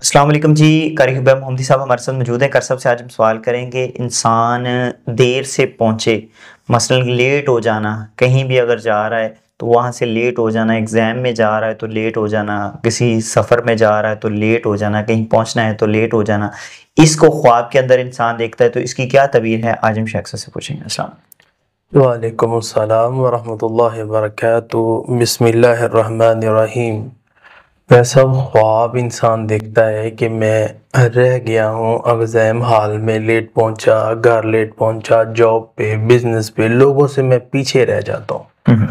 السلام علیکم جی، قاری حبیب محمدی صاحب ہمارے ساتھ موجود ہیں۔ کر صاحب سے آج ہم سوال کریں گے، انسان دیر سے پہنچے، مثلا لیٹ ہو جانا، کہیں بھی اگر جا رہا ہے تو وہاں سے لیٹ ہو جانا، ایگزام میں جا رہا ہے تو لیٹ ہو جانا، کسی سفر میں جا رہا ہے تو لیٹ ہو جانا، کہیں پہنچنا ہے تو لیٹ ہو جانا، اس کو خواب کے اندر انسان دیکھتا ہے تو اس کی کیا تعبیر ہے؟ آج ہم شیخ سے پوچھیں گے۔ السلام وعلیکم السلام ورحمۃ اللہ وبرکاتہ۔ بسم اللہ الرحمن الرحیم۔ ویسا خواب انسان دیکھتا ہے کہ میں رہ گیا ہوں ایگزام ہال میں، لیٹ پہنچا، گھر لیٹ پہنچا، جاب پہ، بزنس پہ، لوگوں سے میں پیچھے رہ جاتا ہوں۔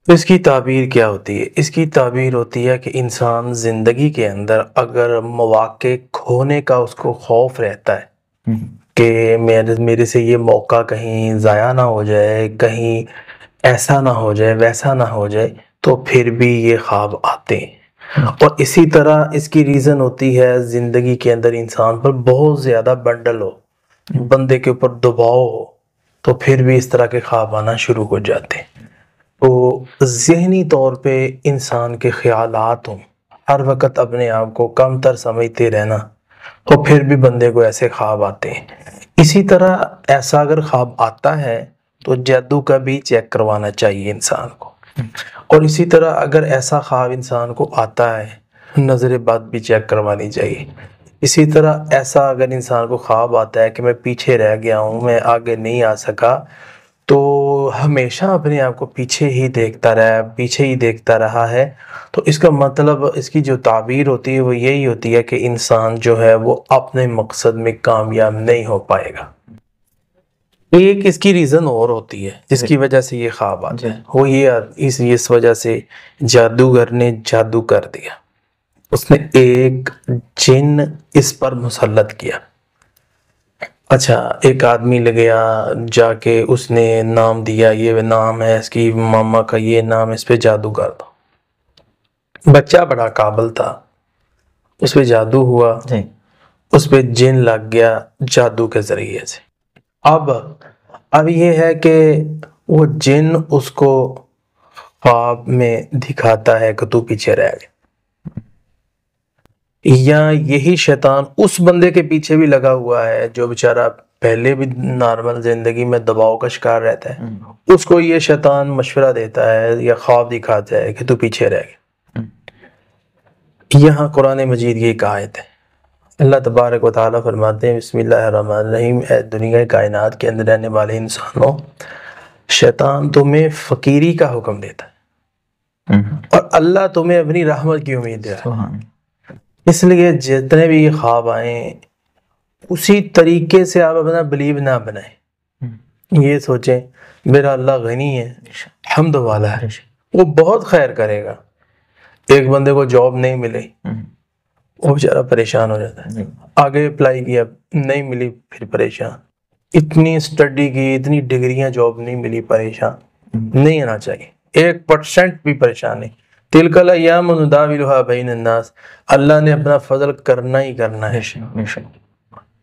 اس کی تعبیر کیا ہوتی ہے؟ اس کی تعبیر ہوتی ہے کہ انسان زندگی کے اندر اگر مواقع کھونے کا اس کو خوف رہتا ہے کہ میرے سے یہ موقع کہیں ضائع نہ ہو جائے، کہیں ایسا نہ ہو جائے، ویسا نہ ہو جائے، تو پھر بھی یہ خواب آتے ہیں۔ اور اسی طرح اس کی ریزن ہوتی ہے زندگی کے اندر انسان پر بہت زیادہ بنڈل ہو، بندے کے اوپر دباؤ ہو، تو پھر بھی اس طرح کے خواب آنا شروع ہو جاتے ہیں۔ تو ذہنی طور پہ انسان کے خیالات ہوں، ہر وقت اپنے آپ کو کم تر سمجھتے رہنا، تو پھر بھی بندے کو ایسے خواب آتے ہیں۔ اسی طرح ایسا اگر خواب آتا ہے تو جادو کا بھی چیک کروانا چاہیے انسان کو۔ اور اسی طرح اگر ایسا خواب انسان کو آتا ہے، نظر بد بھی چیک کروانی چاہیے۔ اسی طرح ایسا اگر انسان کو خواب آتا ہے کہ میں پیچھے رہ گیا ہوں، میں آگے نہیں آ سکا، تو ہمیشہ اپنے آپ کو پیچھے ہی دیکھتا رہا ہے، تو اس کا مطلب، اس کی جو تعبیر ہوتی ہے وہ یہی ہوتی ہے کہ انسان جو ہے وہ اپنے مقصد میں کامیاب نہیں ہو پائے گا۔ ایک اس کی ریزن اور ہوتی ہے جس کی وجہ سے یہ خواب آتا ہے، وہ یہ اس وجہ سے جادوگر نے جادو کر دیا، اس نے ایک جن اس پر مسلط کیا۔ اچھا، ایک آدمی لگیا، جا کے اس نے نام دیا، یہ نام ہے اس کی ماما کا، یہ نام، اس پہ جادو کر دو۔ بچہ بڑا قابل تھا، اس پہ جادو ہوا، اس پہ جن لگ گیا جادو کے ذریعے سے۔ اب یہ ہے کہ وہ جن اس کو خواب میں دکھاتا ہے کہ تو پیچھے رہ گیا، یا یہی شیطان اس بندے کے پیچھے بھی لگا ہوا ہے جو بیچارہ پہلے بھی نارمل زندگی میں دباؤ کا شکار رہتا ہے، اس کو یہ شیطان مشورہ دیتا ہے یا خواب دکھاتا ہے کہ تو پیچھے رہ گیا۔ یہاں قرآن مجید کی ایک آیت ہے، اللہ تبارک و تعالیٰ فرماتے ہیں، بسم اللہ الرحمن الرحیم، اے دنیا کائنات کے اندر رہنے والے انسانوں، شیطان تمہیں فقیری کا حکم دیتا ہے اور اللہ تمہیں اپنی رحمت کی امید دے رہا ہے۔ اس لیے جتنے بھی خواب آئیں، اسی طریقے سے آپ اپنا بلیو نہ بنائیں۔ یہ سوچیں میرا اللہ غنی ہے، حمد والا ہے، وہ بہت خیر کرے گا۔ ایک بندے کو جاب نہیں ملی، وہ بیچارہ پریشان ہو جاتا ہے، آگے اپلائی کیا، نہیں ملی، پھر پریشان، اتنی اسٹڈی کی، اتنی ڈگریاں، جاب نہیں ملی، پریشان نہیں ہونا چاہیے، 1% بھی پریشان نہیں۔ تلک الایام نداولها بین الناس، اللہ نے اپنا فضل کرنا ہی کرنا ہے،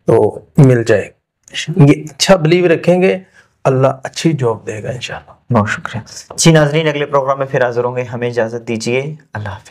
تو مل جائے گا۔ یہ اچھا بلیو رکھیں گے، اللہ اچھی جاب دے گا انشاءاللہ۔ بہت شکریہ جی۔ ناظرین، اگلے پروگرام میں پھر حاضر ہوں گے، ہمیں اجازت دیجیے، اللہ حافظ۔